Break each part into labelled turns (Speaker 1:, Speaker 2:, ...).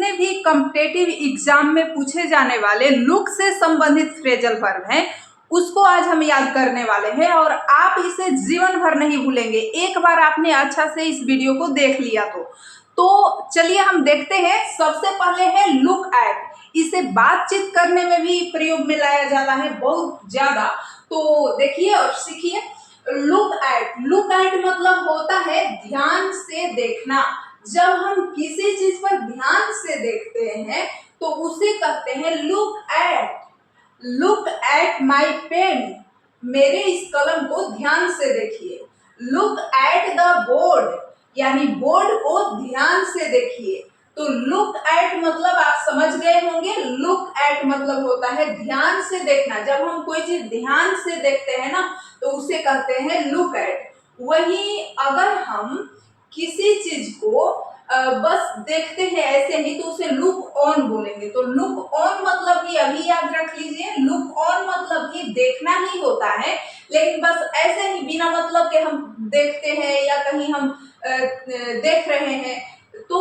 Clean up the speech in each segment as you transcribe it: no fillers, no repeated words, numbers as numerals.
Speaker 1: जितने भी competitive exam में पूछे जाने वाले लुक से संबंधित फ्रेजल वर्ब हैं उसको आज हम याद करने वाले हैं और आप इसे जीवन भर नहीं भूलेंगे। एक बार आपने अच्छा से इस वीडियो को देख लिया तो चलिए हम देखते हैं। सबसे पहले है लुक एट। इसे बातचीत करने में भी प्रयोग में लाया जाता है बहुत ज्यादा। तो देखिए और सीखिए। लुक एट मतलब होता है ध्यान से देखना। जब हम किसी चीज पर ध्यान से देखते हैं तो उसे कहते हैं look at. Look at my pen. मेरे इस कलम को ध्यान से देखिए। लुक एट द बोर्ड, यानी बोर्ड को ध्यान से देखिए। तो लुक एट मतलब आप समझ गए होंगे। लुक एट मतलब होता है ध्यान से देखना। जब हम कोई चीज ध्यान से देखते हैं ना तो उसे कहते हैं लुक एट। वही अगर हम किसी चीज को बस देखते हैं ऐसे ही तो उसे लुक ऑन बोलेंगे। तो लुक ऑन मतलब कि अभी याद रख लीजिए, लुक ऑन मतलब कि देखना ही होता है, लेकिन बस ऐसे ही बिना मतलब के हम देखते हैं या कहीं हम देख रहे हैं तो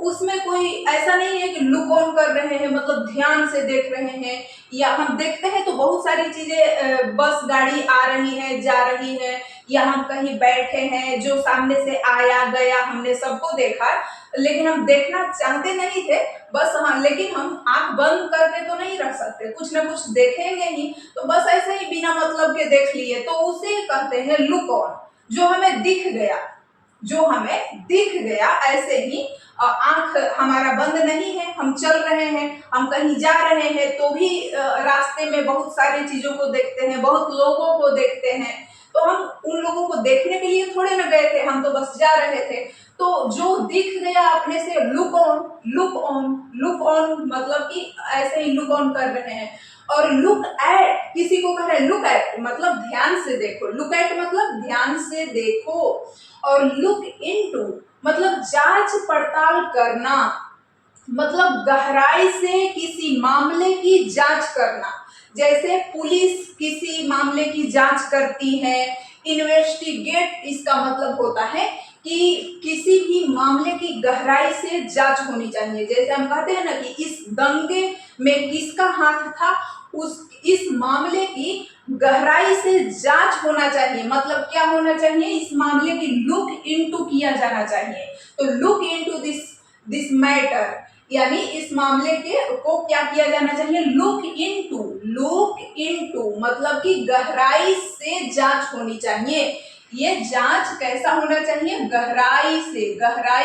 Speaker 1: उसमें कोई ऐसा नहीं है कि लुक ऑन कर रहे हैं मतलब ध्यान से देख रहे हैं। या हम देखते हैं तो बहुत सारी चीजें, बस गाड़ी आ रही है जा रही है या हम कहीं बैठे हैं, जो सामने से आया गया हमने सबको देखा, लेकिन हम देखना चाहते नहीं थे बस। हाँ, लेकिन हम आंख बंद करके तो नहीं रख सकते, कुछ ना कुछ देखेंगे ही। तो बस ऐसे ही बिना मतलब के देख लिए तो उसे कहते हैं लुक ऑन। जो हमें दिख गया ऐसे ही। आंख हमारा बंद नहीं है, हम चल रहे हैं, हम कहीं जा रहे हैं तो भी रास्ते में बहुत सारी चीजों को देखते हैं, बहुत लोगों को देखते हैं। तो हम उन लोगों को देखने के लिए थोड़े ना गए थे, हम तो बस जा रहे थे। तो जो दिख गया अपने से लुक ऑन मतलब कि ऐसे ही लुक ऑन कर रहे हैं। और लुक एट, किसी को कह रहे हैं लुक एट मतलब ध्यान से देखो। लुक एट मतलब ध्यान से देखो। और लुक इनटू मतलब जांच पड़ताल करना, मतलब गहराई से किसी मामले की जांच करना। जैसे पुलिस किसी मामले की जांच करती है। इन्वेस्टिगेट इसका मतलब होता है कि किसी भी मामले की गहराई से जांच होनी चाहिए। जैसे हम कहते हैं ना कि इस दंगे में किसका हाथ था, इस मामले की गहराई से जांच होना चाहिए। मतलब क्या होना चाहिए, इस मामले की लुक इनटू किया जाना चाहिए। तो लुक इनटू दिस मैटर, यानी इस मामले को क्या किया जाना चाहिए, लुक इनटू मतलब कि गहराई से जांच होनी चाहिए। ये जांच कैसा होना चाहिए, गहराई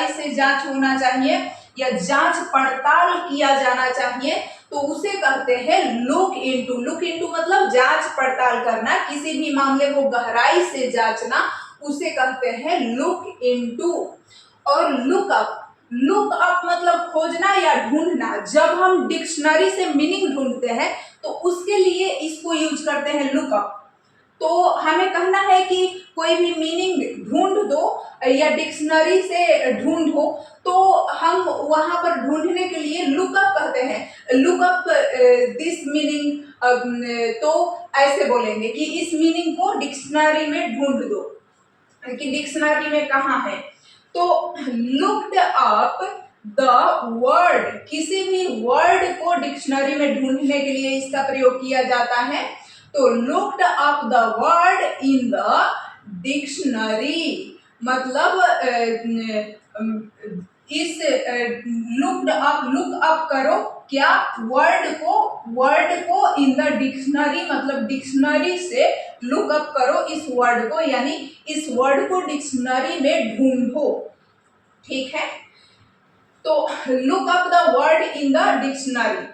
Speaker 1: से जांच होना चाहिए या जांच पड़ताल किया जाना चाहिए। तो उसे कहते हैं लुक इनटू मतलब जांच पड़ताल करना, किसी भी मामले को गहराई से जांचना, उसे कहते हैं लुक इनटू। और लुक अप मतलब खोजना या ढूंढना। जब हम डिक्शनरी से मीनिंग ढूंढते हैं तो उसके लिए इसको यूज करते हैं लुक अप। तो हमें कहना है कि कोई भी मीनिंग ढूंढ दो या डिक्शनरी से ढूंढो तो हम वहां पर ढूंढने के लिए लुकअप कहते हैं। लुकअप दिस मीनिंग, तो ऐसे बोलेंगे कि इस मीनिंग को डिक्शनरी में ढूंढ दो कि डिक्शनरी में कहाँ है। तो लुक्ड अप द वर्ड, किसी भी वर्ड को डिक्शनरी में ढूंढने के लिए इसका प्रयोग किया जाता है। तो looked up the word in the dictionary मतलब इस लुक अप करो क्या, वर्ड को इन द डिक्शनरी मतलब डिक्शनरी से लुक अप करो इस वर्ड को, यानी इस वर्ड को डिक्शनरी में ढूंढो। ठीक है, तो look up the word in the dictionary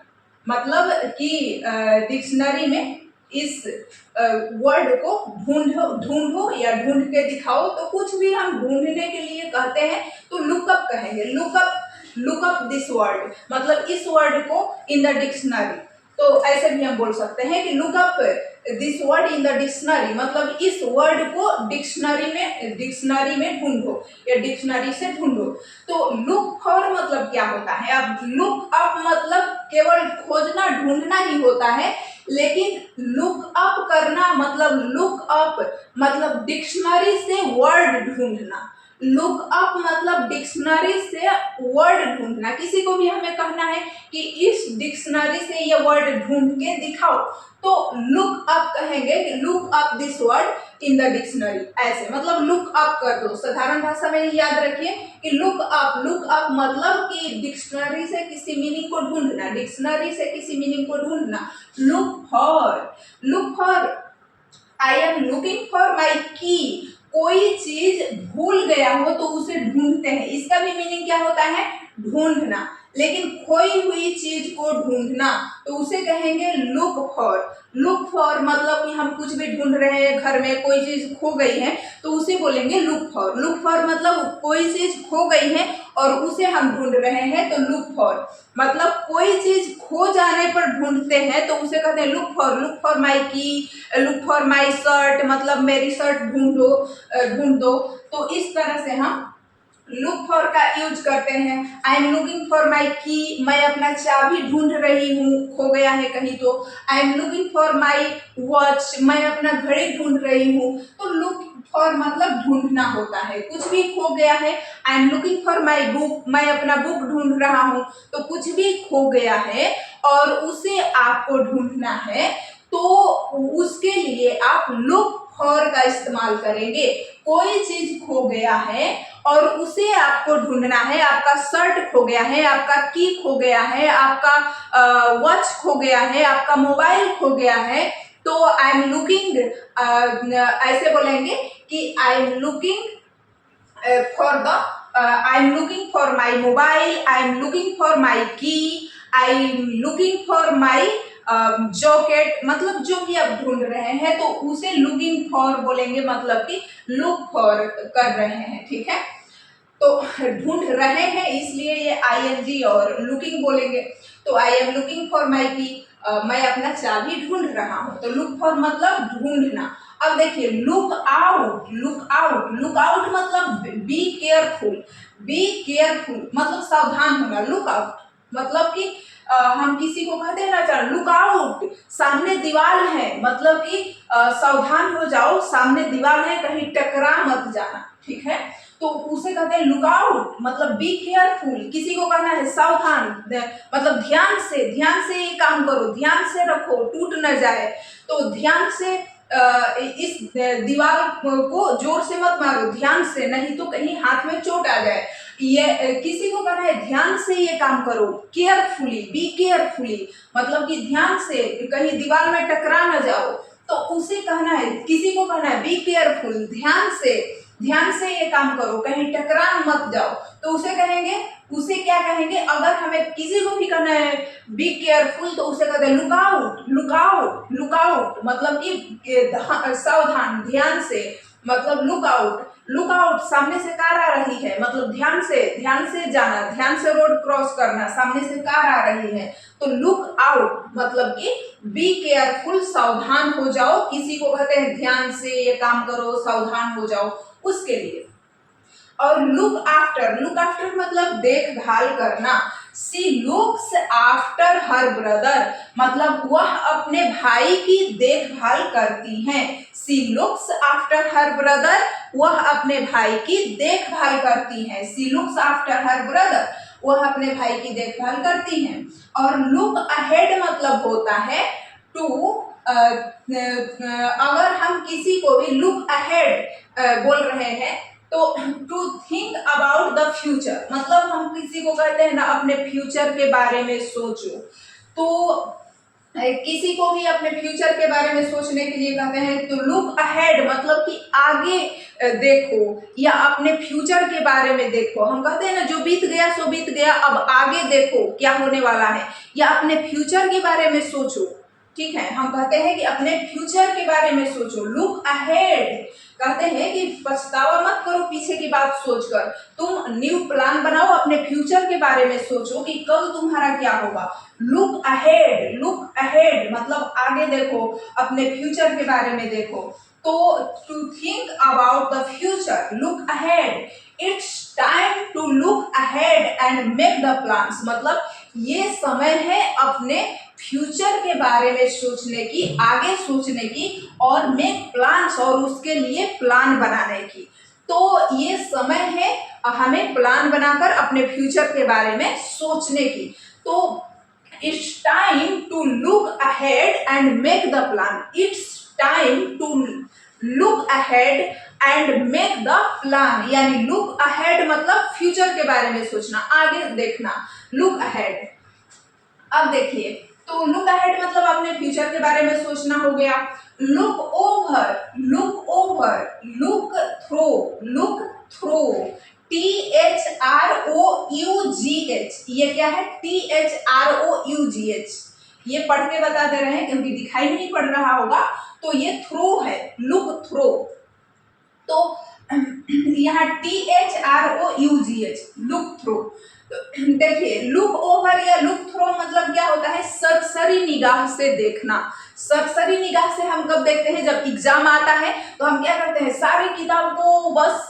Speaker 1: मतलब कि डिक्शनरी में इस वर्ड को ढूंढो या ढूंढ के दिखाओ। तो कुछ भी हम ढूंढने के लिए कहते हैं तो लुकअप कहेंगे। लुकअप दिस वर्ड मतलब इस वर्ड को इन द डिक्शनरी। तो ऐसे भी हम बोल सकते हैं कि lookup this word in the dictionary मतलब इस वर्ड को डिक्शनरी में ढूंढो या डिक्शनरी से ढूंढो। तो लुक फॉर मतलब क्या होता है, अब लुक अप मतलब केवल खोजना ढूंढना ही होता है, लेकिन लुक अप करना मतलब लुक अप मतलब डिक्शनरी से वर्ड ढूंढना। लुक अप मतलब डिक्शनरी से वर्ड ढूंढना। किसी को भी हमें कहना है कि इस डिक्शनरी से ये वर्ड ढूंढ के दिखाओ, तो लुक अप कहेंगे कि look up this word in the dictionary. ऐसे मतलब लुक अप कर दो। साधारण भाषा में याद रखिए कि लुक अप मतलब कि डिक्शनरी से किसी मीनिंग को ढूंढना, डिक्शनरी से किसी मीनिंग को ढूंढना। Look for I am looking for my की। कोई चीज भूल गया हो तो उसे ढूंढते हैं, इसका भी मीनिंग क्या होता है? ढूंढना। लेकिन खोई हुई चीज को ढूंढना तो उसे कहेंगे लुक फॉर मतलब कि हम कुछ भी ढूंढ रहे हैं, घर में कोई चीज खो गई है तो उसे बोलेंगे लुक फॉर मतलब कोई चीज खो गई है और उसे हम ढूंढ रहे हैं तो लुक फॉर मतलब कोई चीज खो जाने पर ढूंढते हैं तो उसे कहते हैं लुक फॉर माई की, लुक फॉर माई शर्ट मतलब मेरी शर्ट ढूंढ दो। तो इस तरह से हम लुक फॉर का यूज करते हैं। आई एम लुकिंग फॉर माई की, मैं अपना चाबी ढूंढ रही हूँ, खो गया है कहीं तो। आई am looking for my watch, मैं अपना घड़ी ढूंढ रही हूँ। तो लुक फॉर मतलब ढूंढना होता है, कुछ भी खो गया है। आई am looking for my book, मैं अपना बुक ढूंढ रहा हूँ। तो कुछ भी खो गया है और उसे आपको ढूंढना है तो उसके लिए आप लुक फॉर का इस्तेमाल करेंगे। कोई चीज खो गया है और उसे आपको ढूंढना है, आपका शर्ट खो गया है, आपका की खो गया है, आपका वॉच खो गया है, आपका मोबाइल खो गया है, तो आई एम लुकिंग ऐसे बोलेंगे कि I am looking I am looking for my mobile, I am looking for my key, I am looking for my jacket. मतलब जो भी आप ढूंढ रहे हैं तो उसे लुकिंग फॉर बोलेंगे, मतलब कि लुक फॉर कर रहे हैं। ठीक है, तो ढूंढ रहे हैं इसलिए ये आईएनजी और लुकिंग बोलेंगे। तो आई एम लुकिंग फॉर माई की, मैं अपना चाबी ढूंढ रहा हूं। तो लुक फॉर मतलब ढूंढना। अब देखिए लुक आउट मतलब बी केयरफुल मतलब सावधान होना। लुक आउट मतलब कि हम किसी को कहते हैं ना, लुक आउट सामने दीवार है, मतलब कि सावधान हो जाओ, सामने दीवार है, कहीं टकरा मत जाना। ठीक है, तो उसे कहते हैं लुक आउट मतलब बी केयरफुल। किसी को कहना है सावधान मतलब ध्यान से ये काम करो, ध्यान से रखो, टूट न जाए। तो ध्यान से इस दीवार को जोर से मत मारो, ध्यान से, नहीं तो कहीं हाथ में चोट आ जाए। ये किसी को कहना है ध्यान से ये काम करो, केयरफुली, बी केयरफुली मतलब कि ध्यान से, कहीं दीवार में टकरा न जाओ। तो उसे कहना है, किसी को कहना है बी केयरफुल, ध्यान से ये काम करो, कहीं टकरा मत जाओ। तो उसे क्या कहेंगे? अगर हमें किसी को भी कहना है बी केयरफुल तो उसे कहते हैं लुक आउट मतलब कि सावधान, ध्यान से मतलब लुक आउट सामने से कार आ रही है मतलब ध्यान से जाना, ध्यान से रोड क्रॉस करना, सामने से कार आ रही है। तो लुक आउट मतलब कि बी केयरफुल, सावधान हो जाओ। किसी को कहते हैं ध्यान से ये काम करो, सावधान हो जाओ, उसके लिए। और लुक आफ्टर मतलब देखभाल करना। सी लुक्स आफ्टर हर ब्रदर मतलब वह अपने भाई की देखभाल करती हैं। सी लुक्स आफ्टर हर ब्रदर, वह अपने भाई की देखभाल करती हैं। सी लुक्स आफ्टर हर ब्रदर, वह अपने भाई की देखभाल करती हैं। और लुक अहेड मतलब होता है टू अगर हम किसी को भी लुक अहेड बोल रहे हैं तो to think about the future मतलब हम किसी को कहते हैं ना अपने फ्यूचर के बारे में सोचो। तो किसी को भी अपने फ्यूचर के बारे में सोचने के लिए कहते हैं तो लुक अहेड मतलब कि आगे देखो या अपने फ्यूचर के बारे में देखो। हम कहते हैं ना जो बीत गया सो बीत गया, अब आगे देखो क्या होने वाला है, या अपने फ्यूचर के बारे में सोचो। ठीक है, हम कहते हैं कि अपने फ्यूचर के बारे में सोचो। लुक अहेड कहते हैं कि पछतावा मत करो पीछे की बात सोचकर, तुम न्यू प्लान बनाओ, अपने फ्यूचर के बारे में सोचो कि कल तुम्हारा क्या होगा। लुक अहेड मतलब आगे देखो, अपने फ्यूचर के बारे में देखो। तो to think about the future, look ahead, it's time to look ahead and make the plans मतलब ये समय है अपने फ्यूचर के बारे में सोचने की, आगे सोचने की, और मेक प्लान्स और उसके लिए प्लान बनाने की। तो ये समय है हमें प्लान बनाकर अपने फ्यूचर के बारे में सोचने की। तो it's time to look ahead and make the plan. It's time to look ahead and make the plan, यानी लुक अहेड मतलब फ्यूचर के बारे में सोचना, आगे देखना, लुक अहेड। अब देखिए, तो लुक अहेड मतलब अपने फ्यूचर के बारे में सोचना हो गया। Look over, look over, look through, look through, THROUGH, ये क्या है? THROUGH, ये पढ़ के बता दे रहे हैं क्योंकि दिखाई नहीं पड़ रहा होगा। तो ये थ्रो है, लुक थ्रो। तो यहाँ THROUGH, लुक थ्रो। देखिए, लुक ओवर या लुक थ्रो मतलब क्या होता है? सरसरी निगाह से देखना। सरसरी निगाह से हम कब देखते हैं? जब एग्जाम आता है तो हम क्या करते हैं, सारी किताब को बस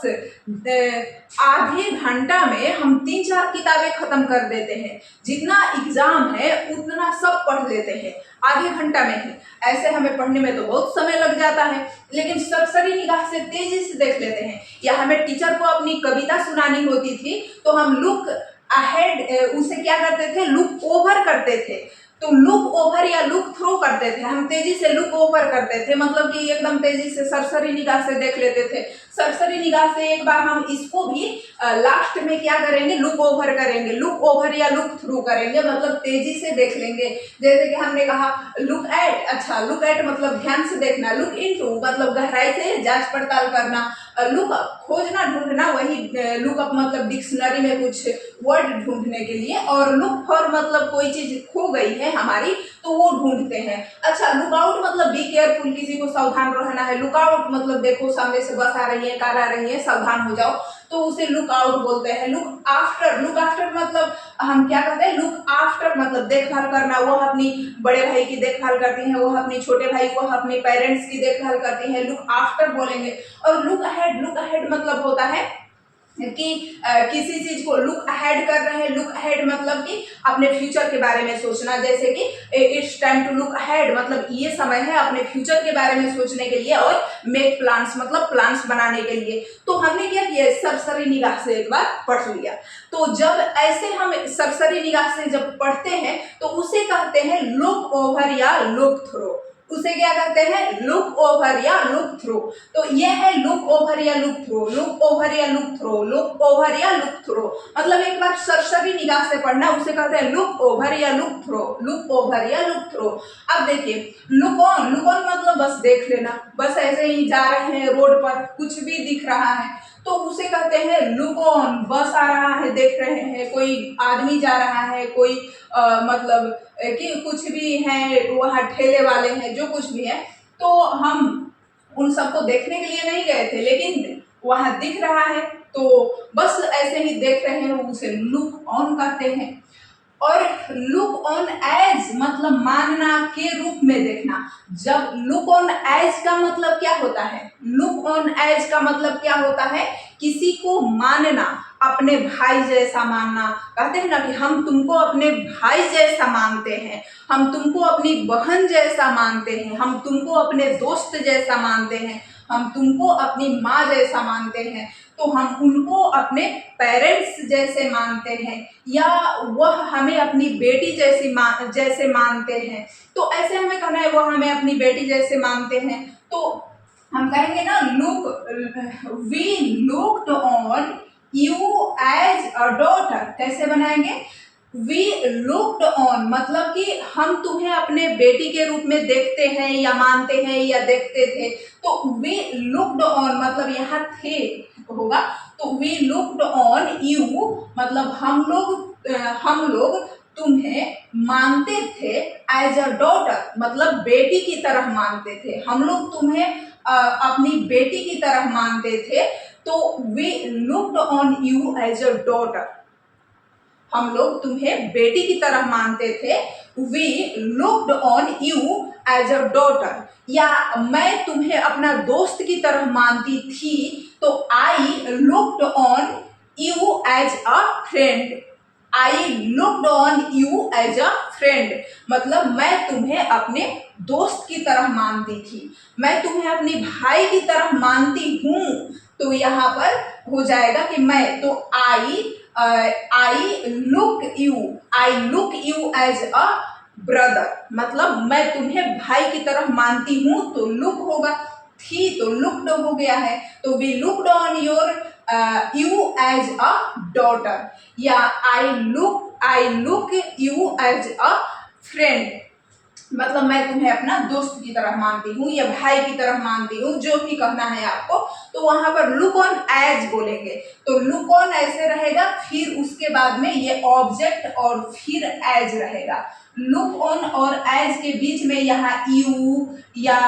Speaker 1: आधे घंटा में हम 3-4 किताबें खत्म कर देते हैं। जितना एग्जाम है उतना सब पढ़ लेते हैं आधे घंटा में ही। ऐसे हमें पढ़ने में तो बहुत समय लग जाता है, लेकिन सरसरी निगाह से तेजी से देख लेते हैं। या हमें टीचर को अपनी कविता सुनानी होती थी तो हम लुक अहेड उसे क्या करते थे? लुक ओवर करते थे। तो लुक ओवर या लुक थ्रो करते थे, हम तेजी से लुक ओवर करते थे, मतलब कि एकदम तेजी से सरसरी निगाह से देख लेते थे। सरसरी निगाह से एक बार हम इसको भी लास्ट में क्या करेंगे? लुक ओवर करेंगे। लुक ओवर या लुक थ्रू करेंगे मतलब तेजी से देख लेंगे। जैसे कि हमने कहा लुक एट, अच्छा लुक एट मतलब ध्यान से देखना, लुक इनटू मतलब गहराई से जांच पड़ताल करना, लुक अप खोजना ढूंढना, वही लुक अप मतलब डिक्शनरी में कुछ वर्ड ढूंढने के लिए, और लुक फॉर मतलब कोई चीज खो गई है हमारी तो वो ढूंढते हैं। अच्छा लुक आउट मतलब बी केयरफुल, किसी को सावधान रहना है। लुक आउट मतलब देखो सामने से बस आ रही है, कार आ रही है, सावधान हो जाओ, तो उसे लुक आउट बोलते हैं। लुक आफ्टर, लुक आफ्टर मतलब हम क्या करते हैं? लुक आफ्टर मतलब देखभाल करना। वह अपनी बड़े भाई की देखभाल करती है, वह अपनी छोटे भाई, वह अपने पेरेंट्स की देखभाल करती है, लुक आफ्टर बोलेंगे। और लुक अहेड, लुक अहेड मतलब होता है कि किसी चीज को लुक अहेड कर रहे हैं। लुक अहेड मतलब कि अपने फ्यूचर के बारे में सोचना। जैसे कि it's time to look ahead मतलब ये समय है अपने फ्यूचर के बारे में सोचने के लिए, और मेक प्लान्स मतलब प्लान्स बनाने के लिए। तो हमने क्या किया? सरसरी निगाह से एक बार पढ़ लिया। तो जब ऐसे हम सरसरी निगाह से जब पढ़ते हैं तो उसे कहते हैं लुक ओवर या लुक थ्रो। उसे क्या कहते हैं? लुक ओवर या लुक थ्रो। तो ये है लुक ओवर या लुक थ्रो, लुक ओवर या लुक थ्रो, लुक ओवर या लुक थ्रो मतलब एक बार सरसरी निगाह से पढ़ना, उसे कहते हैं लुक ओवर या लुक थ्रो, लुक ओवर या लुक थ्रो। अब देखिए लुक ऑन, लुक ऑन मतलब बस देख लेना, बस ऐसे ही जा रहे हैं रोड पर, कुछ भी दिख रहा है तो उसे कहते हैं लुक ऑन। बस आ रहा है, देख रहे हैं, कोई आदमी जा रहा है, कोई मतलब कि कुछ भी है, वहाँ ठेले वाले हैं, जो कुछ भी है, तो हम उन सबको देखने के लिए नहीं गए थे, लेकिन वहाँ दिख रहा है तो बस ऐसे ही देख रहे हैं, उसे लुक ऑन कहते हैं। और लुक ऑन एज मतलब मानना के रूप में देखना। जब लुक ऑन एज का मतलब क्या होता है? लुक ऑन एज का मतलब क्या होता है? किसी को मानना, अपने भाई जैसा मानना। कहते हैं ना कि हम तुमको अपने भाई जैसा मानते हैं, हम तुमको अपनी बहन जैसा मानते हैं, हम तुमको अपने दोस्त जैसा मानते हैं, हम तुमको अपनी माँ जैसा मानते हैं, तो हम उनको अपने पेरेंट्स जैसे मानते हैं, या वह हमें अपनी बेटी जैसे मानते हैं। तो ऐसे हमें कहना है वह हमें अपनी बेटी जैसे मानते हैं, तो हम कहेंगे ना look, we looked on you as a daughter. कैसे बनाएंगे? वी लुक्ड ऑन मतलब कि हम तुम्हें अपने बेटी के रूप में देखते हैं या मानते हैं या देखते थे। तो वी लुक्ड ऑन मतलब यहाँ थे होगा, तो वी लुक्ड ऑन यू मतलब हम लोग तुम्हें मानते थे एज अ डॉटर मतलब बेटी की तरह मानते थे। हम लोग तुम्हें अपनी बेटी की तरह मानते थे, तो we looked on you as a daughter. हम लोग तुम्हें बेटी की तरह मानते थे। We looked on you as a daughter. या मैं तुम्हें अपना दोस्त की तरह मानती थी, तो I looked on you as a friend. I looked on you as a friend मतलब मैं तुम्हें अपने दोस्त की तरह मानती थी, मैं तुम्हें अपनी भाई की तरह मानती हूँ। तो यहाँ पर हो जाएगा कि मैं, तो I look you as a brother, मतलब मैं तुम्हें भाई की तरह मानती हूँ, तो लुक होगा, थी तो लुक्ड हो गया है, तो we looked on you as a daughter, या I look you as a friend, मतलब मैं तुम्हें अपना दोस्त की तरह मानती हूँ या भाई की तरह मानती हूँ, जो भी कहना है आपको। तो वहां पर लुक ऑन एज बोलेंगे, तो लुक ऑन ऐसे रहेगा, फिर उसके बाद में ये ऑब्जेक्ट और फिर एज रहेगा। लुक ऑन और एज के बीच में यहाँ यू या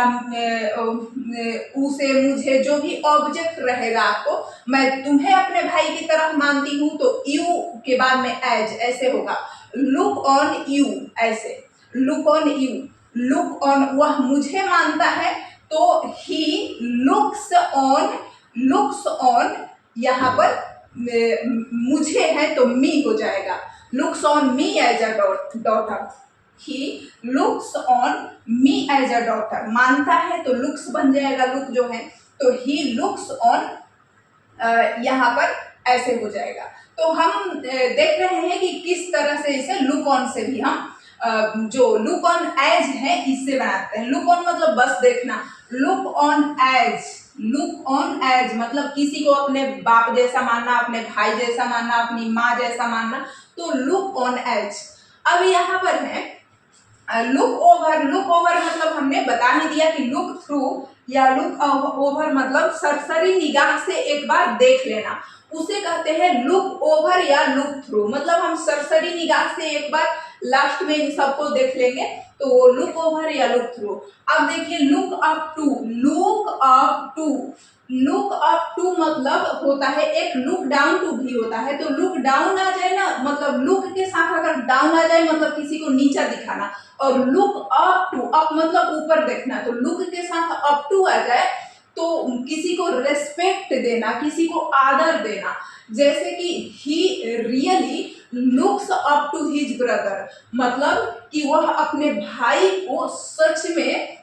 Speaker 1: उसे, मुझे, जो भी ऑब्जेक्ट रहेगा आपको, मैं तुम्हें अपने भाई की तरह मानती हूँ, तो यू के बाद में एज ऐसे होगा। लुक ऑन यू ऐसे, look on you, look on वह मुझे मानता है, तो ही लुक्स ऑन यहाँ पर मुझे है तो मी हो जाएगा, looks on me as a daughter, he looks on me as a daughter, मानता है तो लुक्स बन जाएगा, लुक जो है, तो ही लुक्स ऑन यहाँ पर ऐसे हो जाएगा। तो हम देख रहे हैं कि किस तरह से इसे लुक ऑन से भी हम जो लुक ऑन एज है इससे बनाते हैं। लुक ऑन मतलब बस देखना, लुक ऑन एज मतलब किसी को अपने बाप जैसा मानना, अपने भाई जैसा मानना, अपनी माँ जैसा मानना, तो लुक ऑन एज। अब यहाँ पर है लुक ओवर मतलब हमने बता ही दिया कि लुक थ्रू या लुक ओवर मतलब सरसरी निगाह से एक बार देख लेना, उसे कहते हैं लुक ओवर या लुक थ्रू, मतलब हम सरसरी निगाह से एक बार लास्ट में इन सबको देख लेंगे, तो वो लुक ओवर या लुक थ्रू। अब देखिए लुक अप टू मतलब होता है, एक लुक डाउन टू भी होता है, तो लुक डाउन आ जाए ना, मतलब लुक के साथ अगर डाउन आ जाए मतलब किसी को नीचा दिखाना, और लुक अप टू, अप मतलब ऊपर देखना, तो लुक के साथ अप टू आ जाए तो किसी को रेस्पेक्ट देना, किसी को आदर देना, जैसे कि he really looks up to his brother, मतलब कि वह अपने भाई को सच में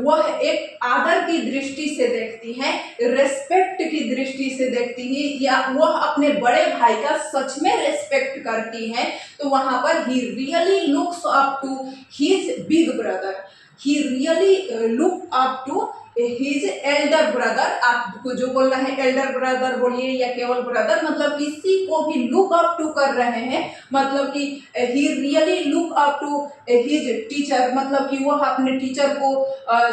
Speaker 1: वह एक आदर की दृष्टि से देखती है, रेस्पेक्ट की दृष्टि से देखती है, या वह अपने बड़े भाई का सच में रेस्पेक्ट करती है, तो वहां पर he really looks up to his big brother, he really look up to his elder brother. आपको जो बोलना है एल्डर ब्रदर बोलिए या केवल ब्रदर, मतलब किसी को भी लुक अप टू कर रहे हैं, मतलब कि he really look up to his teacher, मतलब कि वह अपने टीचर को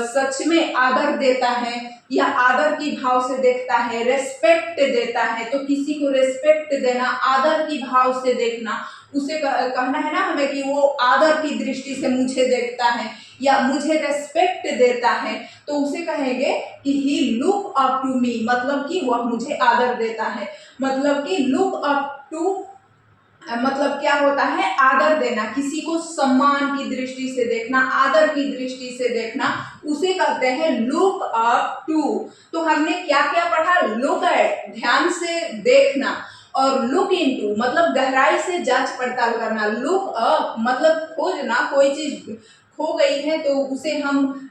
Speaker 1: सच में आदर देता है या आदर की भाव से देखता है, रेस्पेक्ट देता है, तो किसी को रेस्पेक्ट देना, आदर की भाव से देखना, उसे कहना है ना हमें कि वो आदर की दृष्टि से मुझे देखता है या मुझे रेस्पेक्ट देता है, तो उसे कहेंगे कि ही लुक अप टू मी, मतलब कि वह मुझे आदर देता है, मतलब कि लुक अप टू मतलब क्या होता है, आदर देना, किसी को सम्मान की दृष्टि से देखना, आदर की दृष्टि से देखना, उसे कहते हैं लुक अप टू। तो हमने क्या क्या पढ़ा, लुक एट ध्यान से देखना, और लुक इनटू मतलब गहराई से जांच पड़ताल करना, लुक अप मतलब खोजना, कोई चीज खो गई है तो उसे हम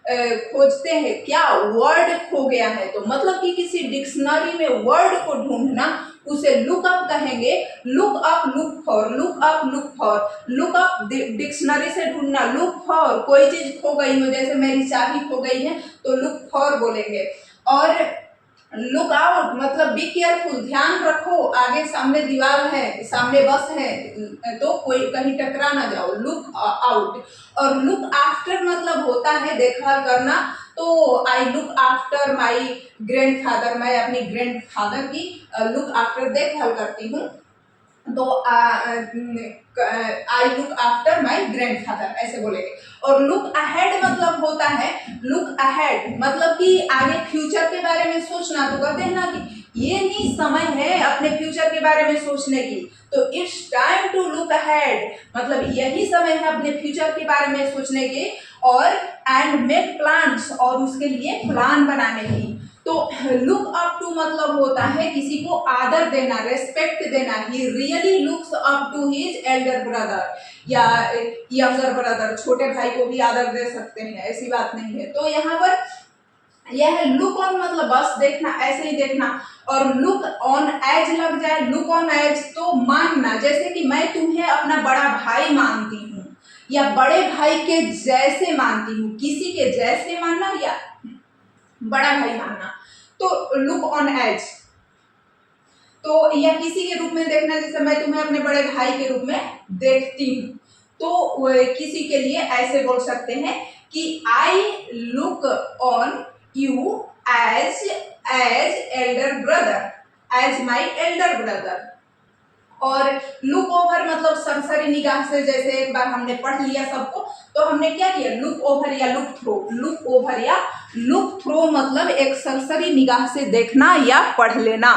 Speaker 1: खोजते हैं, क्या वर्ड खो गया है, तो मतलब कि किसी डिक्शनरी में वर्ड को ढूंढना, उसे लुक अप कहेंगे। Look up look up dictionary से ढूंढना, लुक फॉर कोई चीज खो गई हो, जैसे मेरी चाबी खो गई है तो लुक फॉर बोलेंगे। और लुक आउट मतलब बी केयरफुल, ध्यान रखो, आगे सामने दीवार है, सामने बस है, तो कोई कहीं टकरा ना जाओ, लुक आउट। और लुक आफ्टर मतलब होता है देखभाल करना, तो I look after my grandfather, मैं अपनी ग्रैंडफादर की लुक आफ्टर देखभाल करती हूँ, तो I look after my grandfather ऐसे बोलेंगे। और लुक अहेड मतलब होता है, लुक अहेड मतलब कि आगे फ्यूचर के बारे में सोचना, तो कहते हैं ना कि ये नहीं समय है अपने फ्यूचर के बारे में सोचने की, तो it's time to look ahead मतलब यही समय है अपने फ्यूचर के बारे में सोचने के, और एंड मेक प्लान्स और उसके लिए प्लान बनाने की। तो लुक अप टू मतलब होता है किसी को आदर देना, रेस्पेक्ट देना, he really looks up to his elder brother या यंगर ब्रदर, छोटे भाई को भी आदर दे सकते हैं, ऐसी बात नहीं है। तो यहाँ पर यह है लुक ऑन, मतलब बस देखना, ऐसे ही देखना। और लुक ऑन एज लग जाए, लुक ऑन एज तो मानना, जैसे कि मैं तुम्हें अपना बड़ा भाई मानती हूँ या बड़े भाई के जैसे मानती हूँ, किसी के जैसे मानना या बड़ा भाई मानना, तो लुक ऑन एज। तो या किसी के रूप में देखना, जैसे मैं तुम्हें अपने बड़े भाई के रूप में देखती हूँ, तो किसी के लिए ऐसे बोल सकते हैं कि I look on you as elder brother, as my elder brother. और लुक ओवर मतलब सरसरी निगाह से, जैसे एक बार हमने पढ़ लिया सबको, तो हमने क्या किया, लुक ओवर या लुक थ्रो, लुक ओवर या लुक थ्रो मतलब एक सरसरी निगाह से देखना या पढ़ लेना।